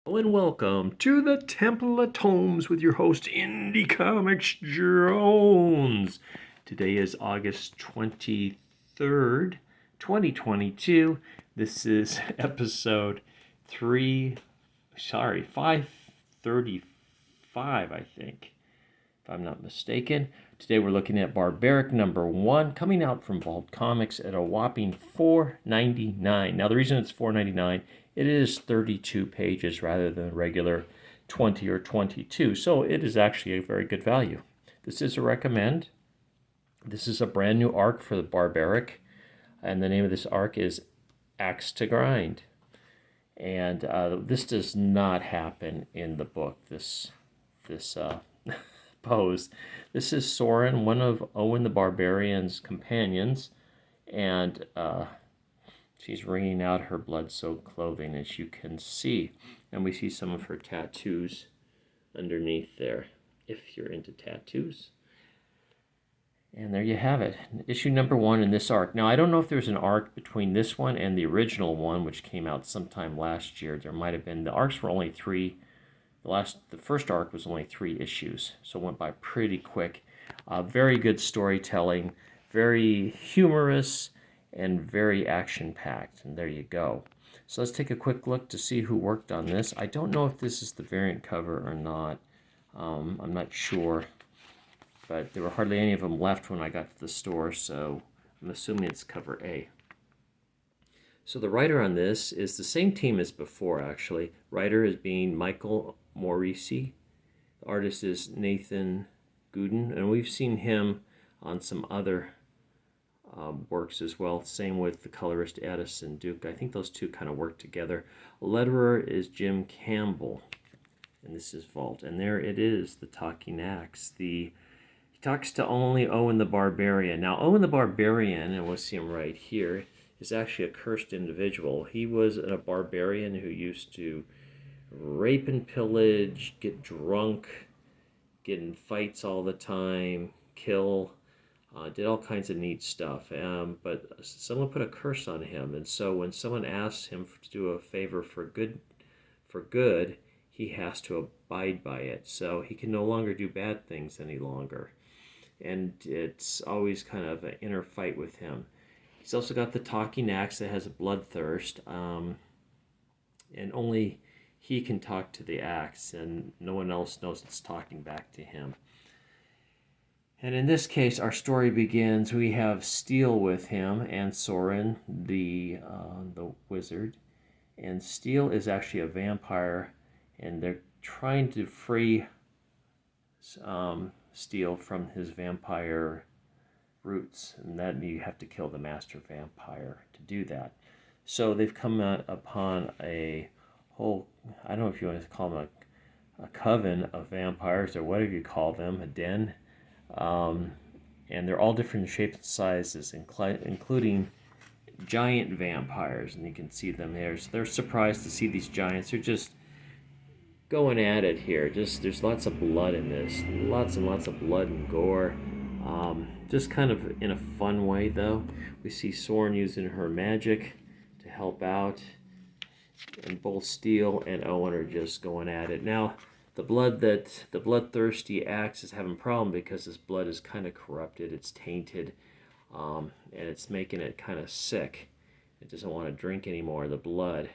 And welcome to the Temple of Tomes with your host, Indie Comics Jones. Today is August 23rd, 2022. This is episode 535, I think, if I'm not mistaken. Today we're looking at Barbaric #1, coming out from Vault Comics at a whopping $4.99. Now, the reason it's $4.99, it is 32 pages rather than regular 20 or 22, so it is actually a very good value. This is a recommend. This is a brand new arc for the Barbaric, and the name of this arc is Axe to Grind. And this does not happen in the book, this pose. This is Soren, one of Owen the Barbarian's companions, and she's wringing out her blood-soaked clothing, as you can see. And we see some of her tattoos underneath there, if you're into tattoos. And there you have it, issue #1 in this arc. Now, I don't know if there's an arc between this one and the original one, which came out sometime last year. There might have been. The arcs were only three. The first arc was only 3 issues, so it went by pretty quick. Very good storytelling, very humorous, and very action-packed. And there you go. So let's take a quick look to see who worked on this. I don't know if this is the variant cover or not. I'm not sure, but there were hardly any of them left when I got to the store, so I'm assuming it's cover A. So the writer on this is the same team as before, actually. Writer is being Michael Morrissey. The artist is Nathan Gooden, and we've seen him on some other works as well. Same with the colorist Addison Duke. I think those two kind of work together. Letterer is Jim Campbell, and this is Vault. And there it is, the talking axe. He talks to only Owen the Barbarian. Now, Owen the Barbarian, and we'll see him right here, is actually a cursed individual. He was a barbarian who used to rape and pillage, get drunk, get in fights all the time, kill, did all kinds of neat stuff. But someone put a curse on him, and so when someone asks him to do a favor for good, he has to abide by it. So he can no longer do bad things any longer. And it's always kind of an inner fight with him. He's also got the talking axe that has a bloodthirst, and only he can talk to the axe, and no one else knows it's talking back to him. And in this case, our story begins. We have Steel with him and Soren, the wizard, and Steel is actually a vampire, and they're trying to free Steel from his vampire roots, and that you have to kill the master vampire to do that. So they've come upon a whole, I don't know if you want to call them a coven of vampires or whatever you call them, a den, and they're all different shapes and sizes, including giant vampires, and you can see them there. So they're surprised to see these giants. They're just going at it here. There's lots of blood in this, lots and lots of blood and gore. Just kind of in a fun way, though. We see Soren using her magic to help out, and both Steel and Owen are just going at it. Now, the bloodthirsty axe is having a problem because his blood is kind of corrupted. It's tainted, and it's making it kind of sick. It doesn't want to drink anymore of the blood.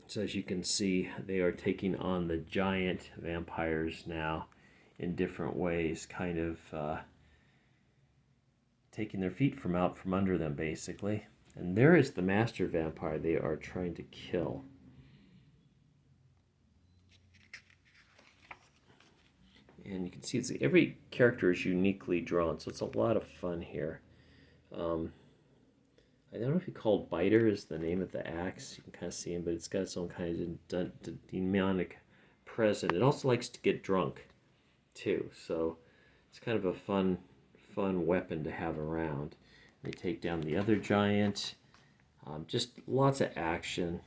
So as you can see, they are taking on the giant vampires now in different ways, kind of taking their feet from out from under them, basically. And there is the master vampire they are trying to kill. And you can see every character is uniquely drawn, so it's a lot of fun here. I don't know if he called Biter is the name of the axe. You can kind of see him, but it's got its own kind of demonic presence. It also likes to get drunk, too. So it's kind of a fun weapon to have around. They take down the other giant. Just lots of action.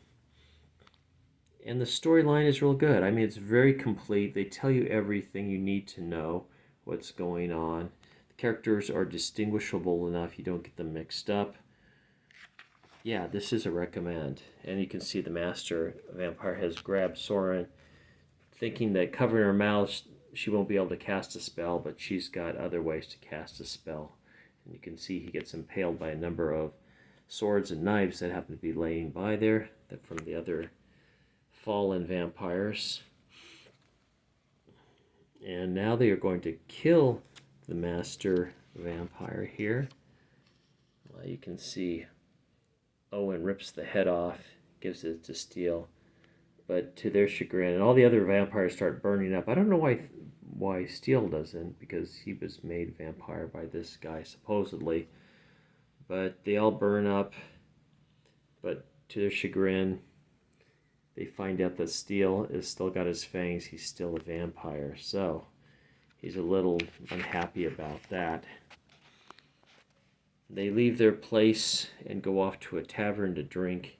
And the storyline is real good. I mean, it's very complete. They tell you everything you need to know what's going on. The characters are distinguishable enough you don't get them mixed up. Yeah, this is a recommend. And you can see the master vampire has grabbed Soren, thinking that covering her mouth she won't be able to cast a spell, but she's got other ways to cast a spell. And you can see he gets impaled by a number of swords and knives that happen to be laying by there from the other fallen vampires. And now they are going to kill the master vampire here. You can see Owen rips the head off, gives it to Steele, but to their chagrin, and all the other vampires start burning up. I don't know why Steele doesn't, because he was made vampire by this guy supposedly. But they all burn up, but to their chagrin, they find out that Steele is still got his fangs. He's still a vampire, so he's a little unhappy about that. They leave their place and go off to a tavern to drink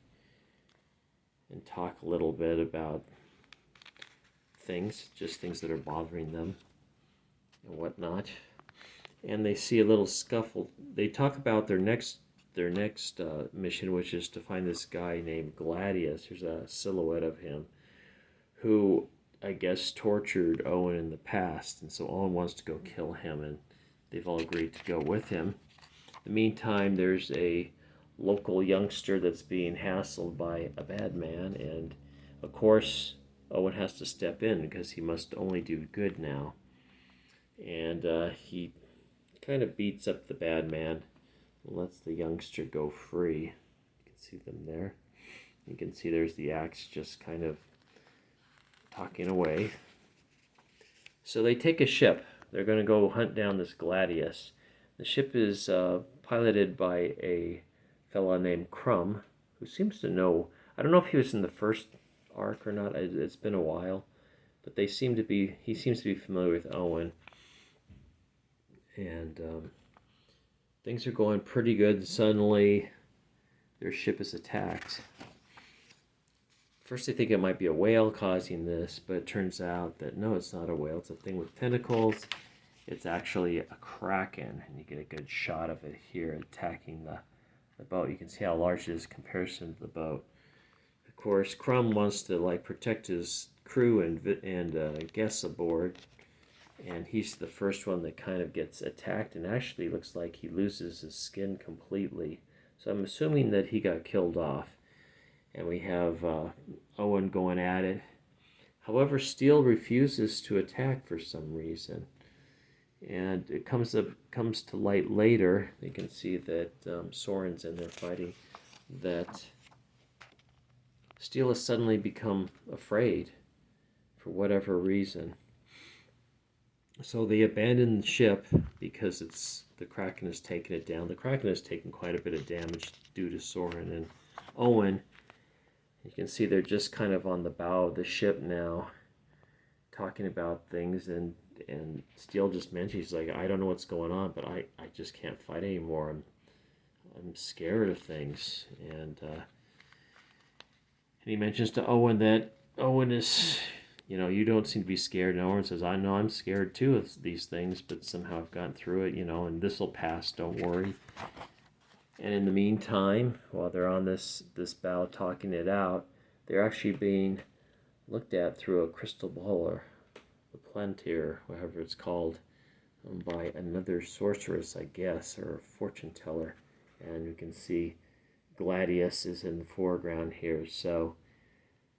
and talk a little bit about things, just things that are bothering them and whatnot. And they see a little scuffle. They talk about their next mission, which is to find this guy named Gladius. There's a silhouette of him who, I guess, tortured Owen in the past, and so Owen wants to go kill him, and they've all agreed to go with him. In the meantime, there's a local youngster that's being hassled by a bad man, and of course Owen has to step in because he must only do good now. And he kind of beats up the bad man and lets the youngster go free. You can see them there. You can see there's the axe just kind of talking away. So they take a ship. They're going to go hunt down this Gladius. The ship is piloted by a fella named Crumb, who seems to know. I don't know if he was in the first arc or not. It's been a while, but he seems to be familiar with Owen, and things are going pretty good. Suddenly, their ship is attacked. First, they think it might be a whale causing this, but it turns out that no, it's not a whale. It's a thing with tentacles. It's actually a kraken, and you get a good shot of it here attacking the boat. You can see how large it is in comparison to the boat. Of course, Crumb wants to protect his crew and guests aboard, and he's the first one that kind of gets attacked, and actually looks like he loses his skin completely. So I'm assuming that he got killed off. And we have Owen going at it. However, Steele refuses to attack for some reason. And it comes to light later. You can see that Soren's in there fighting. That Steele has suddenly become afraid for whatever reason. So they abandon the ship because the Kraken has taken it down. The Kraken has taken quite a bit of damage due to Soren and Owen. You can see they're just kind of on the bow of the ship now, talking about things, and Steele just mentioned, he's like, I don't know what's going on, but I just can't fight anymore. I'm scared of things. And he mentions to Owen that Owen is, you don't seem to be scared. And Owen says, I know I'm scared too of these things, but somehow I've gotten through it, and this will pass, don't worry. And in the meantime, while they're on this bow talking it out, they're actually being looked at through a crystal ball, or a plantier, whatever it's called, by another sorceress, I guess, or a fortune teller. And you can see Gladius is in the foreground here. So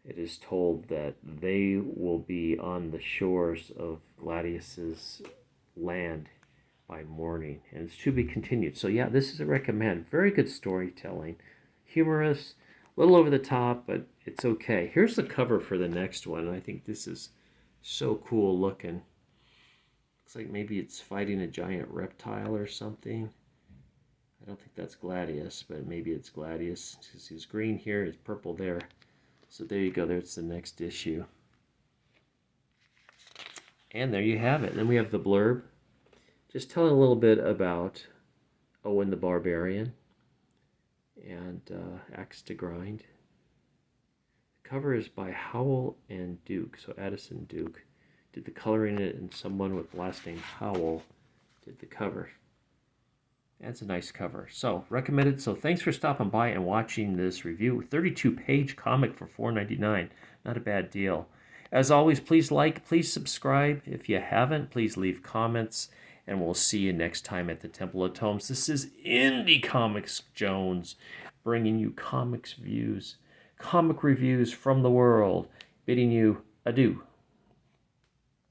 it is told that they will be on the shores of Gladius's land by morning, and it's to be continued. So yeah, this is a recommend. Very good storytelling, humorous, a little over the top, but it's okay. Here's the cover for the next one. I think this is so cool looking. Looks like maybe it's fighting a giant reptile or something. I don't think that's Gladius, but maybe it's Gladius. He's green here, he's purple there. So there you go, there's the next issue. And there you have it. And then we have the blurb, just telling a little bit about Owen the Barbarian and Axe to Grind. The cover is by Howell and Duke, so Addison Duke did the coloring in it, and someone with the last name Howell did the cover. That's a nice cover. So, recommended. So, thanks for stopping by and watching this review. 32-page comic for $4.99. Not a bad deal. As always, please like, please subscribe. If you haven't, please leave comments, and we'll see you next time at the Temple of Tomes. This is Indie Comics Jones, bringing you comics views, comic reviews from the world, bidding you adieu